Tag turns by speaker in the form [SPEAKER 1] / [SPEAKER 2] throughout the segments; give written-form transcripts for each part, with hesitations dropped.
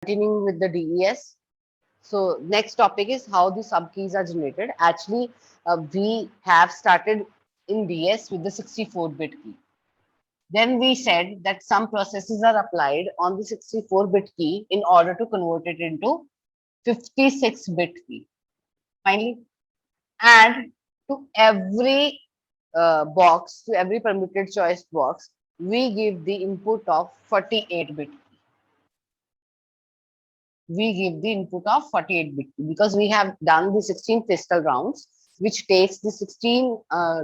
[SPEAKER 1] Continuing with the DES. So next topic is how the subkeys are generated. Actually, we have started in DS with the 64-bit key. Then we said that some processes are applied on the 64-bit key in order to convert it into 56-bit key. Finally, and to every box, to every permitted choice box, we give the input of 48-bit. We give the input of 48-bit because we have done the 16 crystal rounds, which takes the 16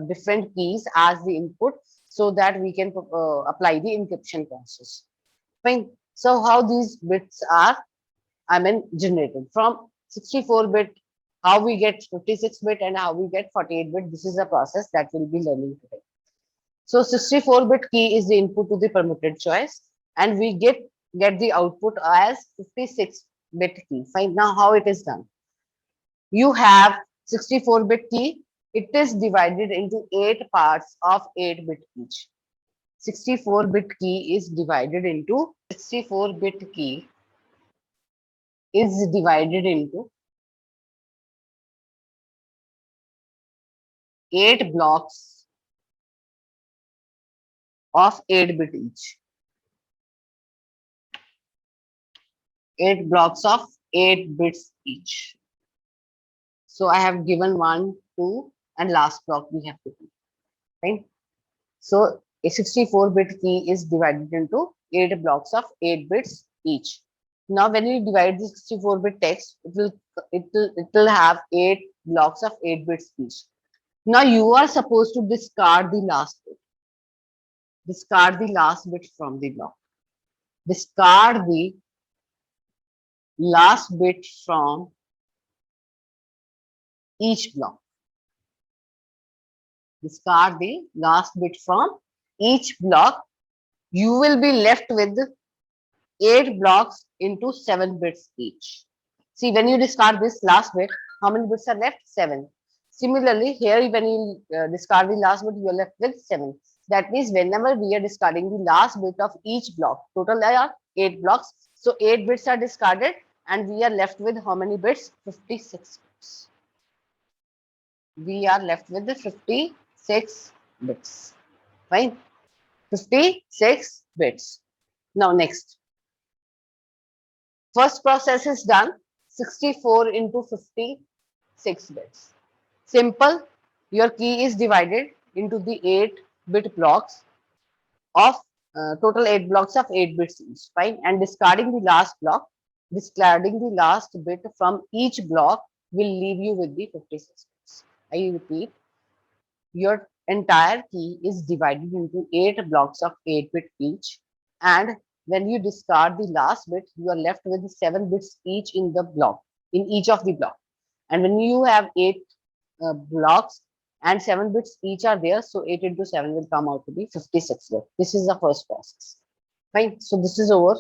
[SPEAKER 1] different keys as the input so that we can apply the encryption process. Fine. So how these bits are, generated from 64-bit, how we get 56-bit and how we get 48-bit. This is a process that we'll be learning today. So 64-bit key is the input to the permitted choice, and we get the output as 56-bit key. Fine. Now how it is done? You have 64-bit key. It is divided into 8 parts of 8-bit each. 64-bit key is divided into 64-bit key is divided into 8 blocks of 8-bit each. 8 blocks of 8 bits each. So I have given 1, 2, and last block we have to do. Right? So a 64-bit key is divided into 8 blocks of 8 bits each. Now when you divide the 64-bit text, it will have 8 blocks of 8 bits each. Now you are supposed to discard the last bit. Discard the last bit from the block. Discard the last bit from each block. Discard the last bit from each block. You will be left with 8 blocks into 7 bits each. See, when you discard this last bit, how many bits are left? 7. Similarly, here when you discard the last bit, you are left with 7. That means whenever we are discarding the last bit of each block, total are 8 blocks. So 8 bits are discarded and we are left with how many bits? 56 bits. We are left with the 56 bits. Fine. 56 bits. Now next. First process is done. 64 into 56 bits. Simple. Your key is divided into the 8-bit blocks of total 8 blocks of 8 bits each. Fine. And discarding the last block, discarding the last bit from each block will leave you with the 56 bits. I repeat, your entire key is divided into 8 blocks of 8-bit each, and when you discard the last bit, you are left with 7 bits each in the block, in each of the block. And when you have 8 blocks and 7 bits each are there, so 8 into 7 will come out to be 56 bits. This is the first process. Fine. So this is over.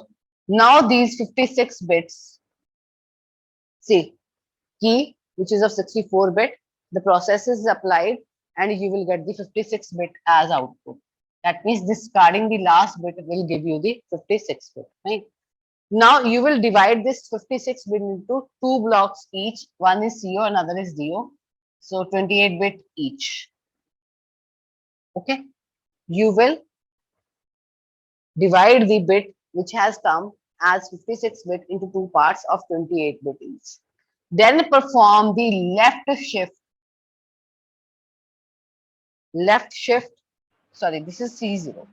[SPEAKER 1] Now these 56 bits, see, key which is of 64-bit, the process is applied and you will get the 56-bit as output. That means discarding the last bit will give you the 56-bit. Right? Now you will divide this 56-bit into 2 blocks each. One is CO, another is DO. So 28-bit each. Okay. You will divide the bit which has come as 56-bit into 2 parts of 28-bit each. Then perform the left shift, sorry, this is C0.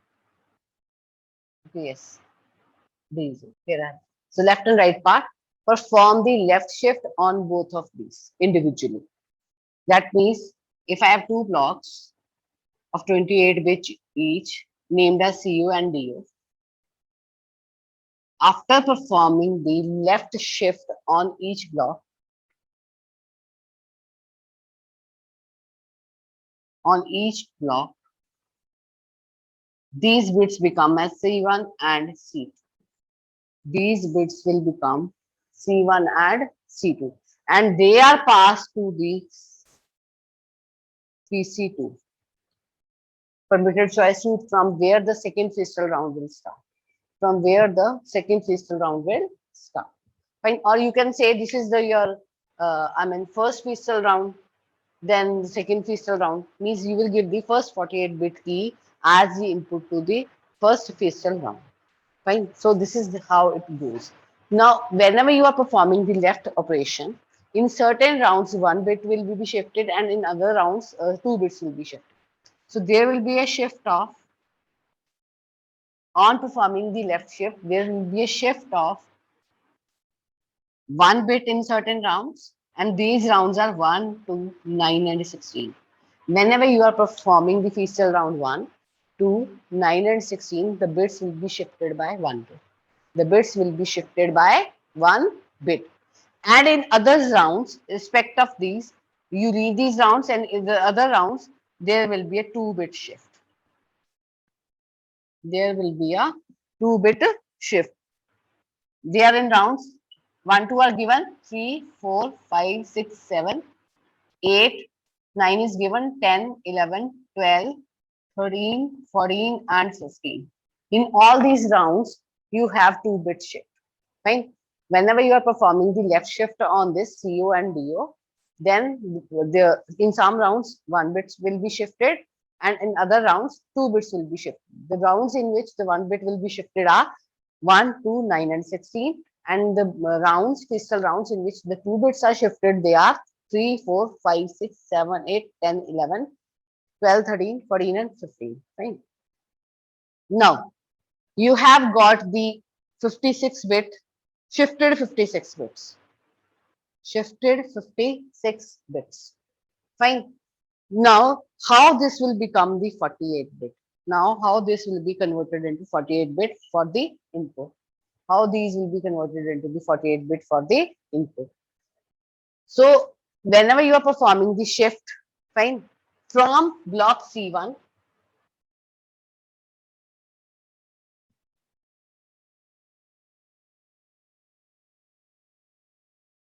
[SPEAKER 1] Okay, yes, D0. Here so left and right part, perform the left shift on both of these individually. That means if I have 2 blocks of 28 bits each named as CO and DO, after performing the left shift on each block, these bits become as C1 and C2. These bits will become C1 and C2, and they are passed to the PC2, permitted choice route, from where the second crystal round will start. Fine. Or you can say this is the your first pistol round, then the second pistol round, means you will give the first 48-bit key as the input to the first pistol round. Fine. So this is how it goes. Now, whenever you are performing the left operation, in certain rounds, 1 bit will be shifted, and in other rounds, 2 bits will be shifted. So there will be a shift of, on performing the left shift, there will be a shift of 1 bit in certain rounds, and these rounds are 1, 2, 9, and 16. Whenever you are performing the feature round 1, 2, 9, and 16, the bits will be shifted by 1 bit. The bits will be shifted by 1 bit. And in other rounds, respect of these, you read these rounds, and in the other rounds, there will be a 2-bit shift. There will be a 2-bit shift. They are in rounds. 1, 2 are given, 3, 4, 5, 6, 7, 8, 9 is given, 10, 11, 12, 13, 14, and 15. In all these rounds, you have 2-bit shift. Fine. Whenever you are performing the left shift on this CO and DO, then in some rounds 1 bit will be shifted, and in other rounds 2 bits will be shifted. The rounds in which the 1 bit will be shifted are 1, 2, 9, and 16, and the rounds, crystal rounds, in which the 2 bits are shifted, they are 3, 4, 5, 6, 7, 8, 10, 11, 12, 13, 14, and 15. Fine. Now, you have got the 56-bit, shifted 56 bits. Shifted 56 bits. Fine. Now, how this will become the 48-bit? Now, how this will be converted into 48-bit for the input? How these will be converted into the 48-bit for the input? So, whenever you are performing the shift, fine, from block C1,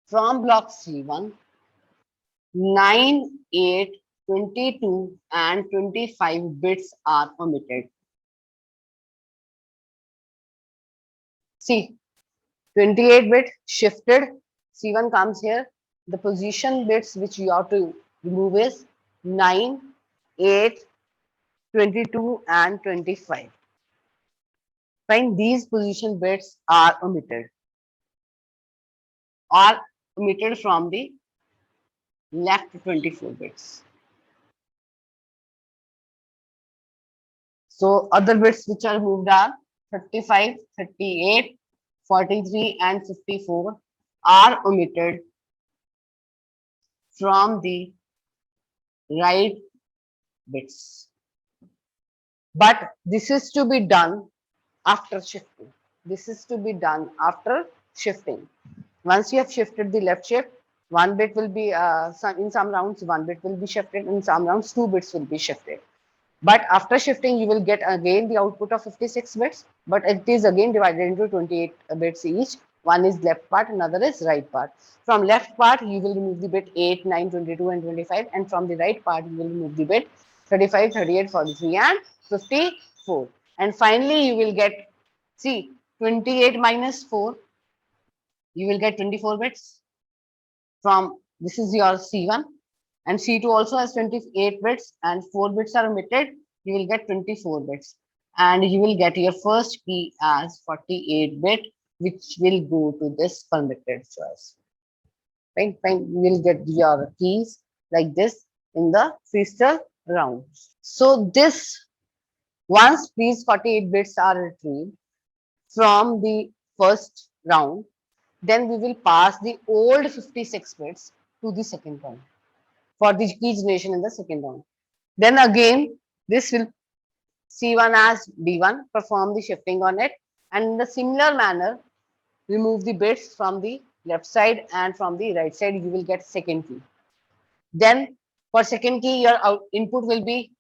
[SPEAKER 1] from block C1, 9, 8, 22, and 25 bits are omitted. See, 28-bit shifted, C1 comes here. The position bits which you have to remove is 9, 8, 22, and 25. Fine, these position bits are omitted from the left 24 bits. So other bits which are moved are 35, 38, 43, and 54 are omitted from the right bits. But this is to be done after shifting. This is to be done after shifting. Once you have shifted the left shift, 1 bit will be, in some rounds, 1 bit will be shifted, in some rounds, 2 bits will be shifted. But after shifting, you will get again the output of 56 bits, but it is again divided into 28 bits each. One is left part, another is right part. From left part, you will remove the bit 8, 9, 22, and 25, and from the right part, you will remove the bit 35, 38, 43, and 54. And finally, you will get, see, 28 minus 4, you will get 24 bits. From this is your C1, and C2 also has 28 bits, and 4 bits are omitted. You will get 24 bits, and you will get your first key as 48-bit, which will go to this permitted choice. Fine, fine. You will get your keys like this in the freestyle round. So this, once these 48 bits are retrieved from the first round, then we will pass the old 56 bits to the second round for the key generation in the second round. Then again, this will C1 as D1, perform the shifting on it, and in the similar manner, remove the bits from the left side, and from the right side, you will get second key. Then for second key, your input will be,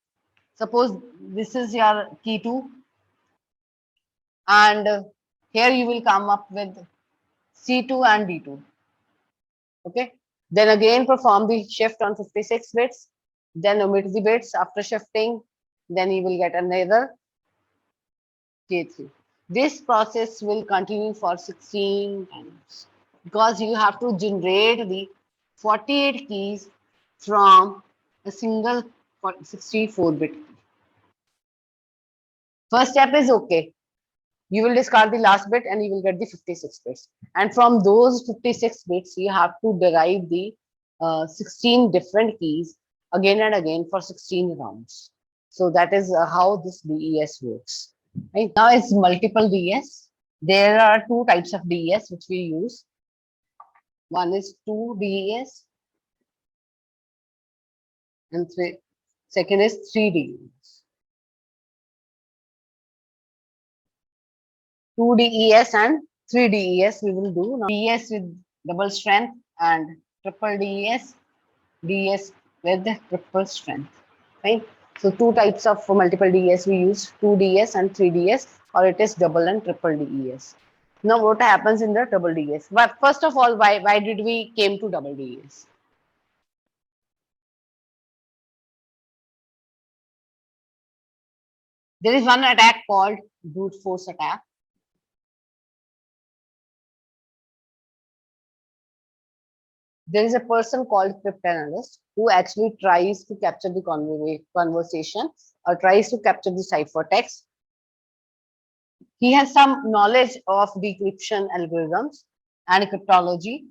[SPEAKER 1] suppose this is your key 2, and here you will come up with C2 and D2. Okay. Then again perform the shift on 56 bits, then omit the bits after shifting, then you will get another K3. This process will continue for 16 times. because you have to generate the 48 keys from a single 64-bit key. First step is okay. You will discard the last bit and you will get the 56 bits. And from those 56 bits, you have to derive the 16 different keys again and again for 16 rounds. So that is how this DES works. Right now, it's multiple DES. There are two types of DES which we use. One is 2 DES and second is 3 DES. 2 DES and 3 DES we will do. Now, DES with double strength and triple DES, DES with triple strength. Right? So two types of multiple DES we use, 2 DES and 3 DES, or it is double and triple DES. Now what happens in the double DES? But first of all, why did we came to double DES? There is one attack called brute force attack. There is a person called cryptanalyst who actually tries to capture the conversation or tries to capture the ciphertext. He has some knowledge of decryption algorithms and cryptology,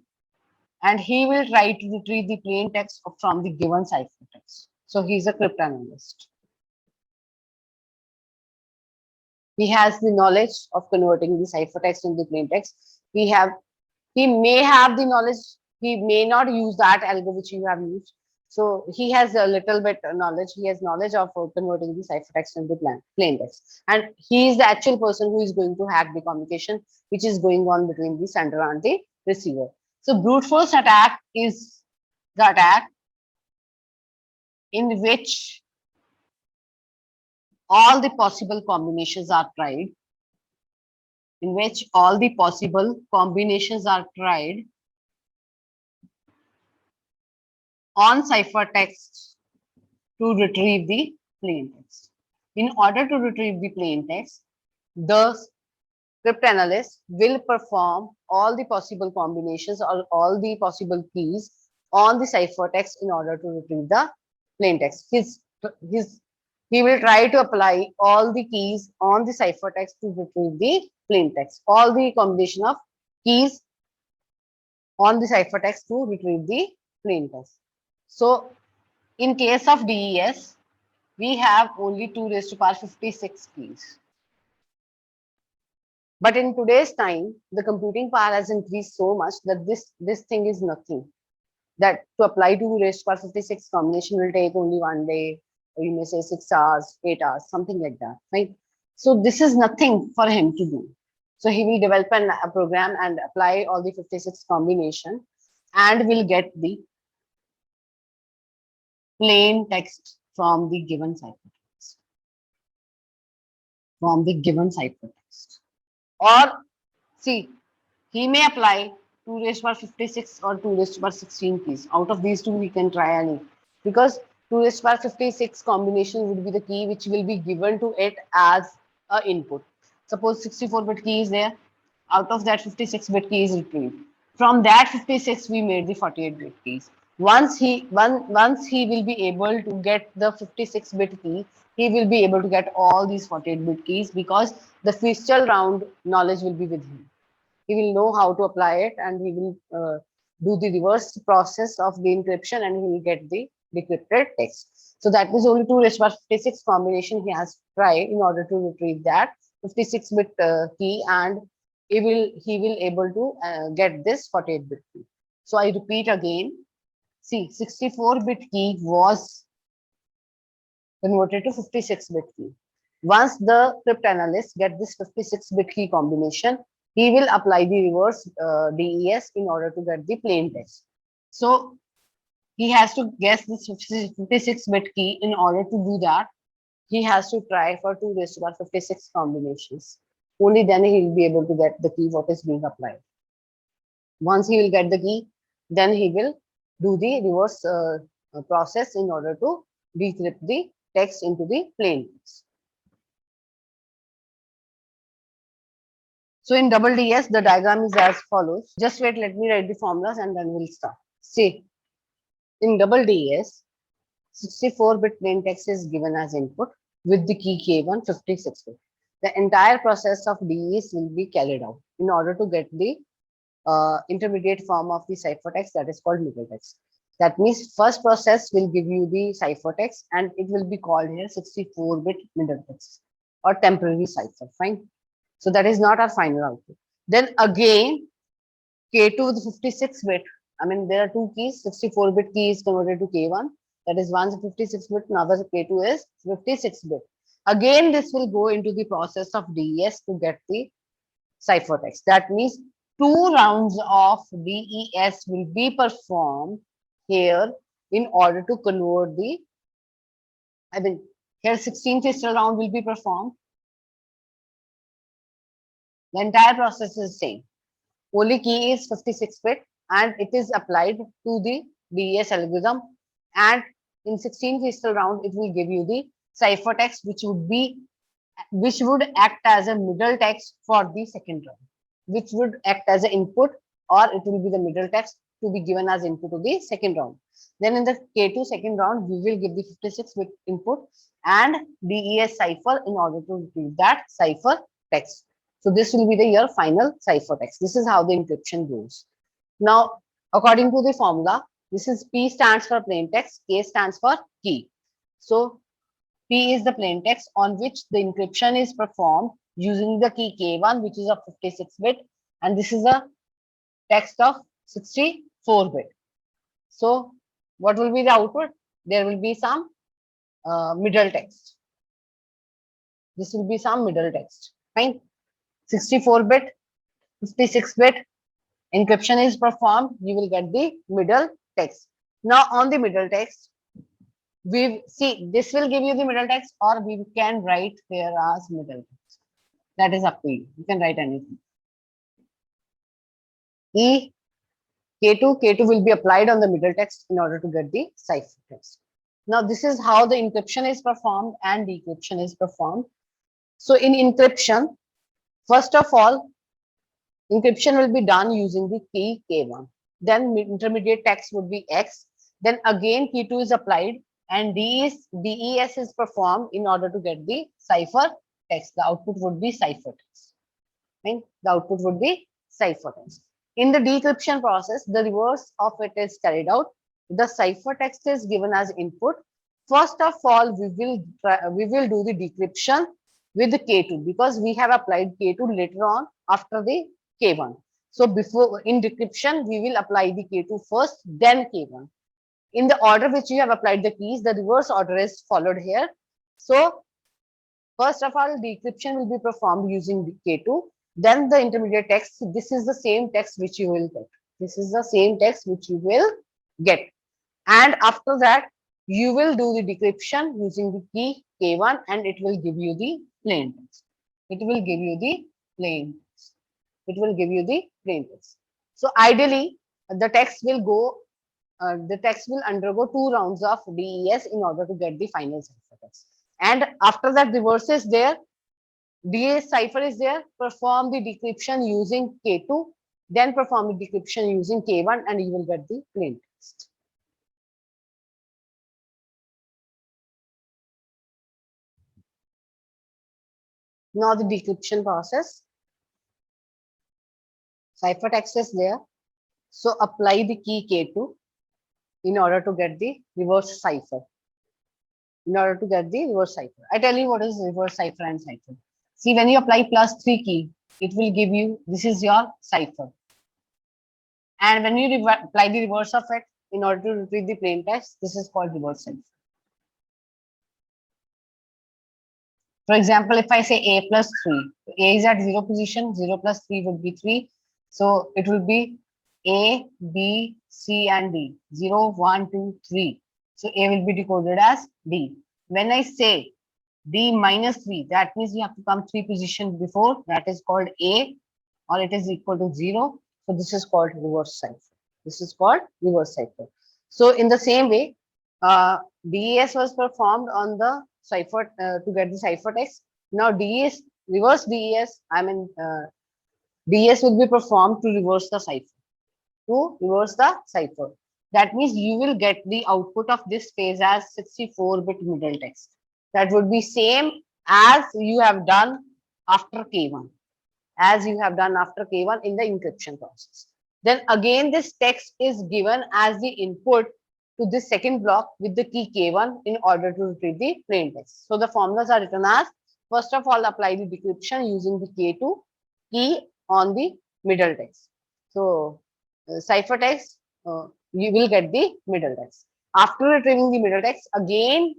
[SPEAKER 1] and he will try to retrieve the plain text from the given ciphertext. So he's a cryptanalyst. He has the knowledge of converting the ciphertext into plain text. He may have the knowledge, he may not use that algorithm which you have used. So he has a little bit knowledge. He has knowledge of converting the ciphertext into plain text. And he is the actual person who is going to hack the communication which is going on between the sender and the receiver. So brute force attack is the attack in which all the possible combinations are tried, in which all the possible combinations are tried on ciphertext to retrieve the plain text. In order to retrieve the plain text, the cryptanalyst will perform all the possible combinations or all the possible keys on the ciphertext in order to retrieve the plain text. He will try to apply all the keys on the ciphertext to retrieve the plain text. All the combination of keys on the ciphertext to retrieve the plain text. So in case of DES, we have only 2 raised to power 56 keys. But in today's time, the computing power has increased so much that this thing is nothing. That to apply 2 raised to power 56 combination will take only 1 day, or you may say 6 hours, 8 hours, something like that, right? So this is nothing for him to do. So he will develop a program and apply all the 56 combination and will get the plain text from the given ciphertext. Or see, he may apply 2 raised to power 56 or 2 raised to power 16 keys. Out of these two, we can try any, because 2 raised to power 56 combination would be the key which will be given to it as a input. Suppose 64-bit key is there. Out of that, 56-bit key is retrieved. From that 56, we made the 48-bit keys. Once he will be able to get the 56-bit key, he will be able to get all these 48-bit keys because the Fitzgerald round knowledge will be with him. He will know how to apply it, and he will do the reverse process of the encryption, and he will get the decrypted text. So that is only 2 raised to 56 combination he has tried in order to retrieve that 56-bit key, and he will able to get this 48-bit key. So I repeat again. See, 64-bit key was converted to 56-bit key. Once the cryptanalyst get this 56-bit key combination, he will apply the reverse DES in order to get the plain text. So he has to guess this 56-bit key. In order to do that, he has to try for 2 raised to power 56 combinations. Only then he will be able to get the key what is being applied. Once he will get the key, then he will do the reverse process in order to decrypt the text into the plain text. So in double DS, the diagram is as follows. Just wait, let me write the formulas and then we'll start. See, in double DS, 64-bit plain text is given as input with the key K1 56-bit. The entire process of DES will be carried out in order to get the intermediate form of the ciphertext, that is called middle text. That means first process will give you the ciphertext and it will be called here 64-bit middle text or temporary cipher. Fine. So that is not our final output. Then again, K2 with 56-bit. I mean, there are two keys. 64-bit key is converted to K1. That is one is 56-bit, another K2 is 56-bit. Again, this will go into the process of DES to get the ciphertext. That means two rounds of DES will be performed here in order to convert the, I mean, here 16th crystal round will be performed. The entire process is the same. Only key is 56-bit and it is applied to the DES algorithm, and in 16th crystal round it will give you the ciphertext which would act as a middle text for the second round, which would act as an input, or it will be the middle text to be given as input to the second round. Then in the K2 second round, we will give the 56-bit input and DES cipher in order to retrieve that cipher text. So this will be your final ciphertext. This is how the encryption goes. Now, according to the formula, this is P stands for plain text, K stands for key. So P is the plain text on which the encryption is performed using the key K1, which is a 56-bit, and this is a text of 64-bit. So what will be the output? There will be some middle text. This will be some middle text. Fine. 64-bit, 56-bit, encryption is performed, you will get the middle text. Now on the middle text, we see this will give you the middle text, or we can write here as middle text. That is up to you. You can write anything. E K2 will be applied on the middle text in order to get the ciphertext. Now this is how the encryption is performed and decryption is performed. So in encryption, first of all, encryption will be done using the key K1. Then intermediate text would be X. Then again K2 is applied and DES is performed in order to get the cipher text. The output would be ciphertext. Right? The output would be ciphertext. In the decryption process, the reverse of it is carried out. The ciphertext is given as input. First of all, we will do the decryption with the K2 because we have applied K2 later on after the K1. So before in decryption, we will apply the K2 first, then K1. In the order which you have applied the keys, the reverse order is followed here. So first of all, decryption will be performed using the K2. Then the intermediate text, this is the same text which you will get. This is the same text which you will get. And after that, you will do the decryption using the key K1 and it will give you the plain text. It will give you the plain text. It will give you the plain text. So ideally, the text will undergo two rounds of DES in order to get the final ciphertext. And after that, reverse is there. DES cipher is there. Perform the decryption using K2, then perform the decryption using K1, and you will get the plain text. Now the decryption process. Ciphertext is there. So apply the key K2 in order to get the reverse cipher. In order to get the reverse cipher. I tell you what is reverse cipher and cipher. See, when you apply +3 key, it will give you, this is your cipher. And when you apply the reverse of it in order to retrieve the plain text, this is called reverse cipher. For example, if I say A plus 3, A is at 0 position, 0 plus 3 would be 3. So it will be A, B, C, and D. 0, 1, 2, 3. So A will be decoded as D. When I say D minus 3, that means you have to come 3 positions before. That is called A, or it is equal to 0. So this is called reverse cipher. This is called reverse cipher. So in the same way, DES was performed on the cipher to get the ciphertext. Now DES, reverse DES, DS will be performed to reverse the cipher. To reverse the cipher. That means you will get the output of this phase as 64-bit middle text. That would be same as you have done after K1, as you have done after K1 in the encryption process. Then again, this text is given as the input to this second block with the key K1 in order to retrieve the plain text. So the formulas are written as, first of all, apply the decryption using the K2 key on the middle text. So ciphertext, you will get the middle text. After retrieving the middle text, again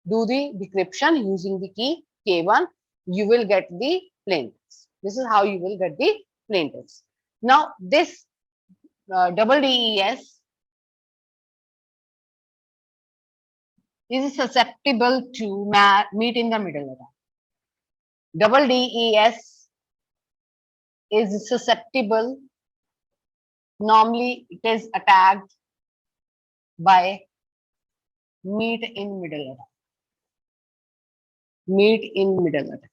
[SPEAKER 1] do the decryption using the key K1, you will get the plain text. This is how you will get the plain text. Now, this double DES is susceptible to meet in the middle attack. Double DES is susceptible. Normally, it is attacked by meet in middle attack. Meet in middle attack.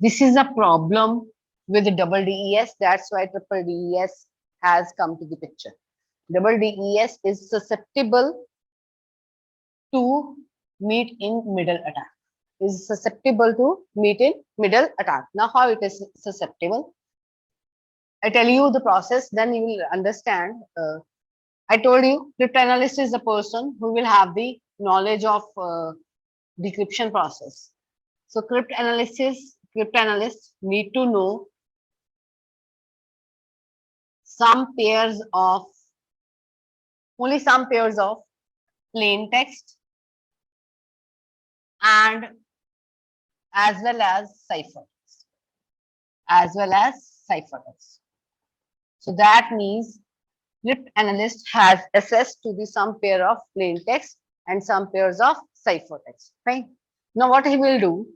[SPEAKER 1] This is a problem with the double DES. That's why triple DES has come to the picture. Double DES is susceptible to meet in middle attack. Is susceptible to meet in middle attack. Now, how it is susceptible? I tell you the process, then you will understand. I told you, cryptanalyst is a person who will have the knowledge of decryption process. So cryptanalysts need to know only some pairs of plain text and as well as ciphertext. So that means cryptanalyst has access to the some pair of plain text and some pairs of ciphertext. Right? Now what he will do?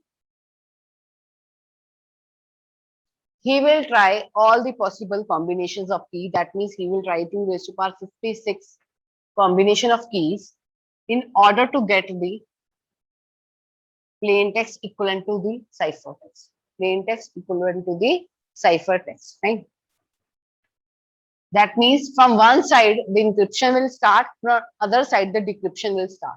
[SPEAKER 1] He will try all the possible combinations of key. That means he will try 2 raised to power 56 combination of keys in order to get the plain text equivalent to the ciphertext. Plain text equivalent to the ciphertext. Right? That means from one side the encryption will start, from other side the decryption will start.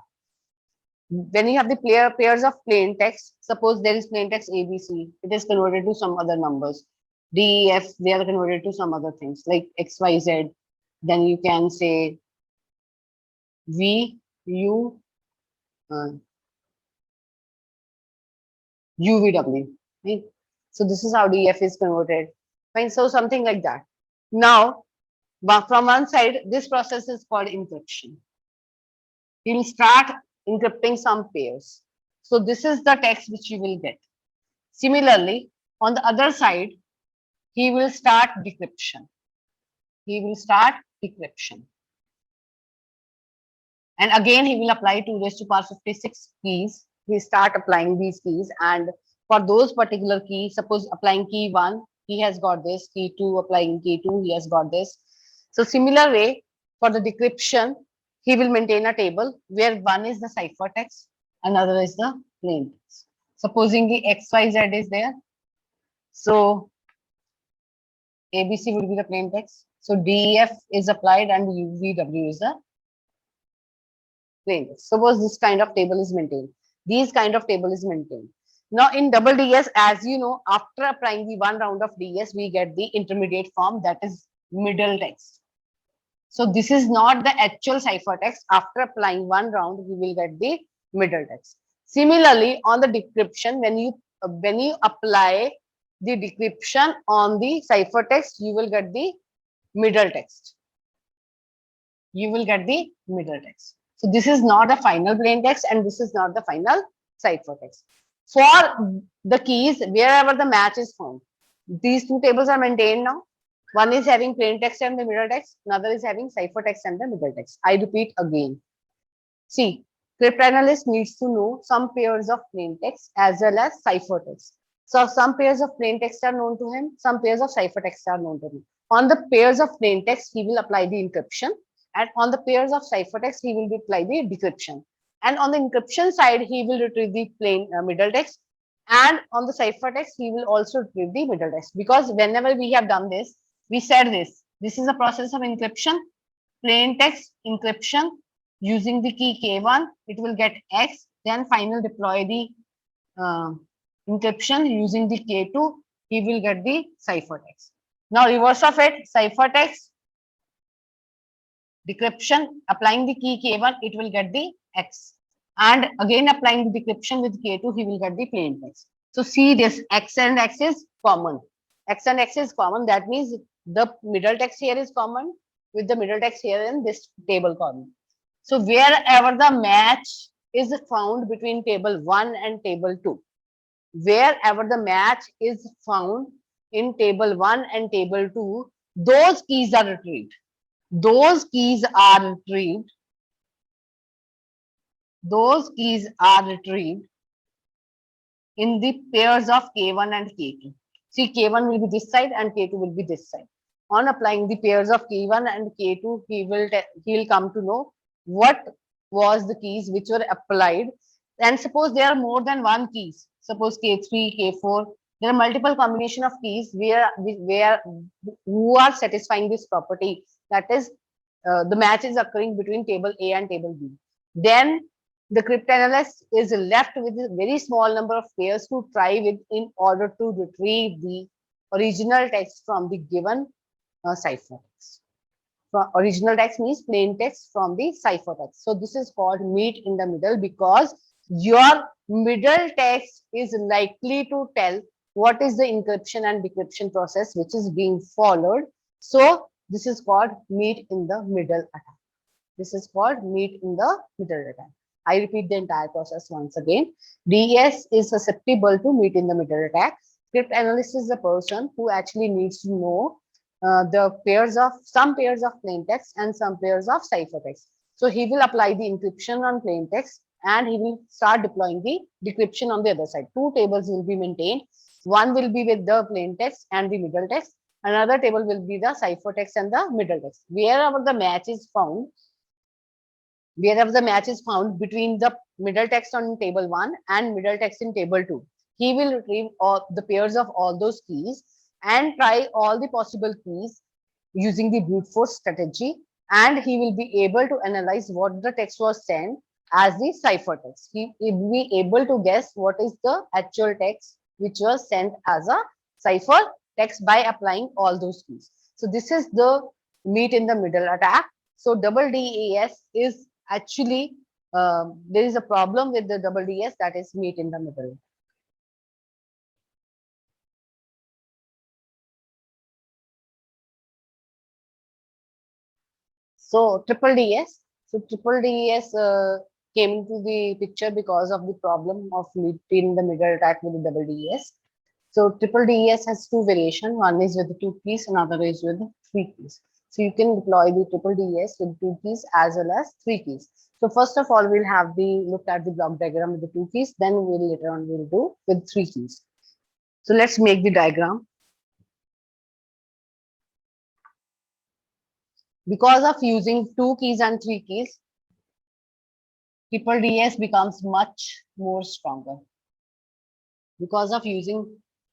[SPEAKER 1] When you have the pairs of plain text, suppose there is plain text ABC, it is converted to some other numbers. DEF, they are converted to some other things like XYZ. Then you can say V, U, UVW. Right? So this is how DEF is converted. Fine. So something like that. Now, but from one side, this process is called encryption. He will start encrypting some pairs. So this is the text which you will get. Similarly, on the other side, he will start decryption. And again, he will apply 2 raised to power 56 keys. He start applying these keys. And for those particular keys, suppose applying key 1, he has got this. Key 2, applying key 2, he has got this. So similar way, for the decryption, he will maintain a table where one is the ciphertext, another is the plain text. Supposing the XYZ is there. So ABC would be the plain text. So DEF is applied and UVW is the plain text. Suppose this kind of table is maintained. These kind of table is maintained. Now in double DS, as you know, after applying the one round of DS, we get the intermediate form, that is middle text. So this is not the actual ciphertext. After applying one round, we will get the middle text. Similarly, on the decryption, when you apply the decryption on the ciphertext, you will get the middle text. So this is not the final plain text and this is not the final ciphertext. For the keys, wherever the match is found, these two tables are maintained now. One is having plain text and the middle text, another is having ciphertext and the middle text. I repeat again. See, cryptanalyst needs to know some pairs of plain text as well as ciphertext. So some pairs of plain text are known to him, some pairs of ciphertext are known to him. On the pairs of plain text, he will apply the encryption, and on the pairs of ciphertext, he will apply the decryption. And on the encryption side, he will retrieve the plain middle text. And on the ciphertext, he will also retrieve the middle text, because whenever we have done this, we said this is a process of encryption, plain text encryption using the key K1, it will get X, then final deploy the uh, encryption using the K2, he will get the ciphertext. Now reverse of it, ciphertext decryption, applying the key K1, it will get the X. And again applying the decryption with K2, he will get the plain text. So see this, X and X is common. X and X is common. That means the middle text here is common with the middle text here in this table column. So wherever the match is found between table 1 and table 2, wherever the match is found in table 1 and table 2, those keys are retrieved. Those keys are retrieved. Those keys are retrieved in the pairs of K1 and K2. See, K1 will be this side and K2 will be this side. On applying the pairs of K1 and K2, he will come to know what was the keys which were applied. And suppose there are more than one keys. Suppose K3, K4. There are multiple combination of keys where who are satisfying this property. That is, the match is occurring between table A and table B. Then the cryptanalyst is left with a very small number of pairs to try with in order to retrieve the original text from the given ciphertext. Original text means plain text from the ciphertext. So this is called meet in the middle, because your middle text is likely to tell what is the encryption and decryption process which is being followed. So this is called meet in the middle attack. This is called meet in the middle attack. I repeat the entire process once again. DES is susceptible to meet in the middle attack. Cryptanalyst is the person who actually needs to know the pairs of some pairs of plain text and some pairs of ciphertext. So he will apply the encryption on plain text and he will start deploying the decryption on the other side. Two tables will be maintained. One will be with the plain text and the middle text. Another table will be the ciphertext and the middle text. Wherever the match is found, between the middle text on table 1 and middle text in table 2, he will retrieve all the pairs of all those keys and try all the possible keys using the brute force strategy, and he will be able to analyze what the text was sent as the ciphertext. He will be able to guess what is the actual text which was sent as a cipher text by applying all those keys. So this is the meet in the middle attack. So double DES is actually, there is a problem with the double DES, that is meet in the middle. So triple DES. So triple DES came into the picture because of the problem of meet in the middle attack with the double DES. So triple DES has two variations. One is with the 2 keys, another is with 3 keys. So you can deploy the triple DES with 2 keys as well as 3 keys. So first of all, we'll have the look at the block diagram with the 2 keys. Then later on we'll do with 3 keys. So let's make the diagram. Because of using 2 keys and 3 keys, triple DES becomes much more stronger. Because of using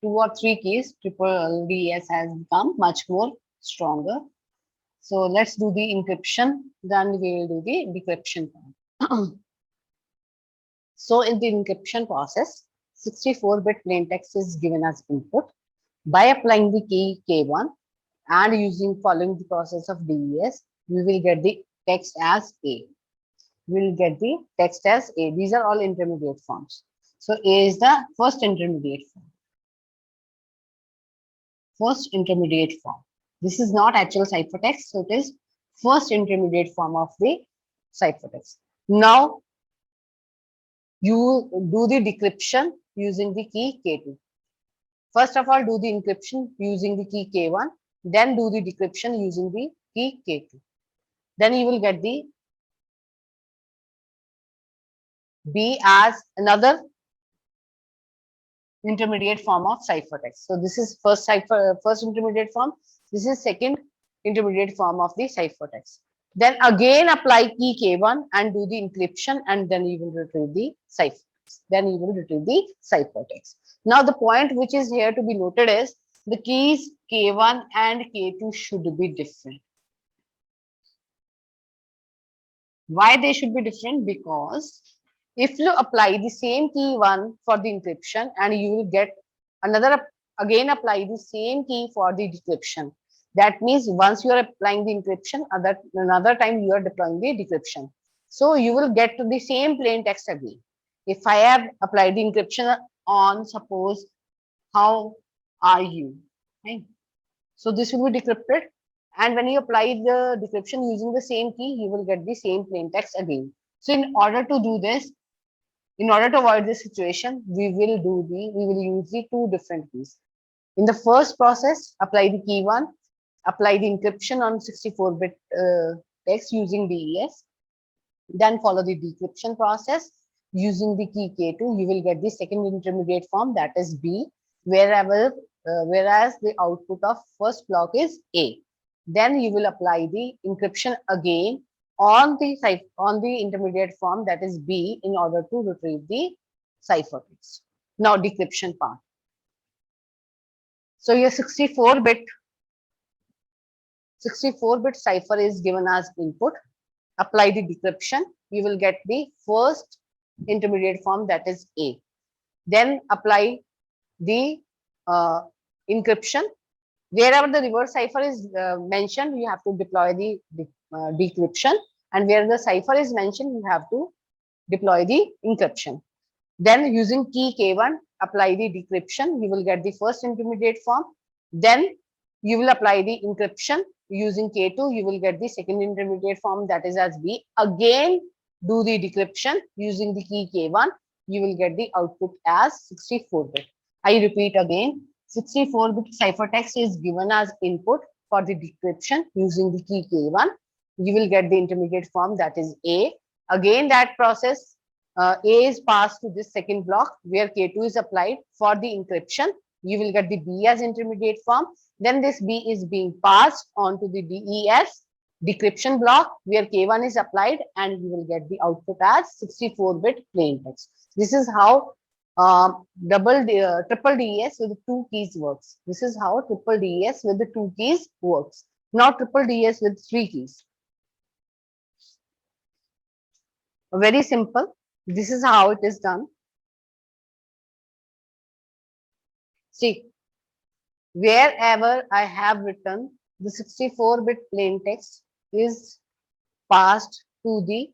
[SPEAKER 1] 2 or 3 keys, triple DES has become much more stronger. So let's do the encryption, then we will do the decryption part. So in the encryption process, 64-bit plain text is given as input. By applying the key K1 and following the process of DES, we will get the text as A. We will get the text as A. These are all intermediate forms. So A is the first intermediate form. First intermediate form. This is not actual ciphertext, so it is first intermediate form of the ciphertext. Now you do the decryption using the key K2. First of all, do the encryption using the key K1, then do the decryption using the key K2. Then you will get the B as another intermediate form of ciphertext. So this is first intermediate form. This is second intermediate form of the ciphertext. Then again apply key K1 and do the encryption, and then you will retrieve the cipher. text. Then you will retrieve the ciphertext. Now the point which is here to be noted is the keys K1 and K2 should be different. Why they should be different? Because if you apply the same key 1 for the encryption and you will get another, again apply the same key for the decryption. That means once you are applying the encryption, another time you are deploying the decryption. So you will get to the same plain text again. If I have applied the encryption on, suppose, how are you? Right? So this will be decrypted. And when you apply the decryption using the same key, you will get the same plain text again. So in order to do this, in order to avoid this situation, we will use the two different keys. In the first process, apply the key 1, apply the encryption on 64-bit text using DES. Then follow the decryption process using the key K2. You will get the second intermediate form, that is B, whereas the output of first block is A. Then you will apply the encryption again on the intermediate form, that is B, in order to retrieve the ciphertext. Now decryption part. So your 64-bit cipher is given as input. Apply the decryption, you will get the first intermediate form, that is A. Then apply the encryption. Wherever the reverse cipher is mentioned, you have to deploy the decryption, and where the cipher is mentioned, you have to deploy the encryption. Then using key K1, apply the decryption, you will get the first intermediate form. Then you will apply the encryption using K2, you will get the second intermediate form, that is as B. Again, do the decryption using the key K1, you will get the output as 64-bit. I repeat again, 64-bit ciphertext is given as input for the decryption using the key K1. You will get the intermediate form, that is A. Again, that process, A is passed to this second block where K2 is applied for the encryption. You will get the B as intermediate form. Then this B is being passed on to the DES decryption block where K1 is applied, and you will get the output as 64-bit plain text. This is how triple DES with the two keys works. This is how triple DES with the two keys works. Now triple DES with three keys. Very simple. This is how it is done. See, wherever I have written the 64-bit plain text is passed to the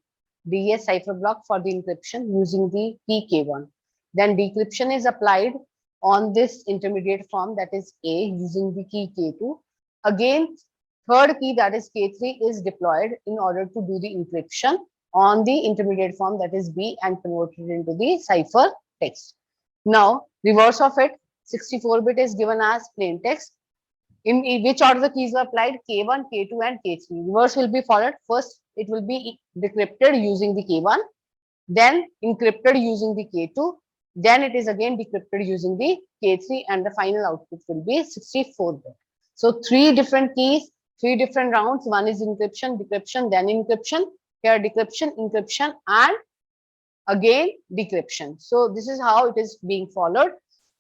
[SPEAKER 1] DES cipher block for the encryption using the key K1. Then decryption is applied on this intermediate form, that is A, using the key K2. Again, third key, that is K3, is deployed in order to do the encryption on the intermediate form, that is B, and converted into the cipher text. Now, reverse of it, 64-bit is given as plain text. In which order the keys are applied? K1, K2, and K3. Reverse will be followed. First, it will be decrypted using the K1, then encrypted using the K2, then it is again decrypted using the K3, and the final output will be 64-bit. So three different keys, three different rounds. One is encryption, decryption, then encryption. Here decryption, encryption, and again decryption. So this is how it is being followed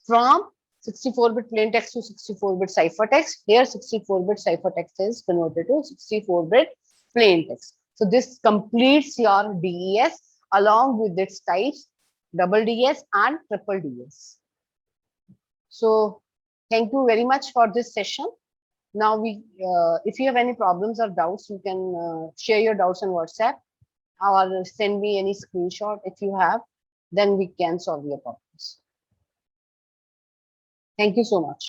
[SPEAKER 1] from 64-bit plain text to 64-bit ciphertext. Here 64-bit ciphertext is converted to 64-bit plain text. So this completes your DES along with its types, double DES and triple DES. So thank you very much for this session. Now if you have any problems or doubts, you can share your doubts on WhatsApp or send me any screenshot if you have, then we can solve your problems. Thank you so much.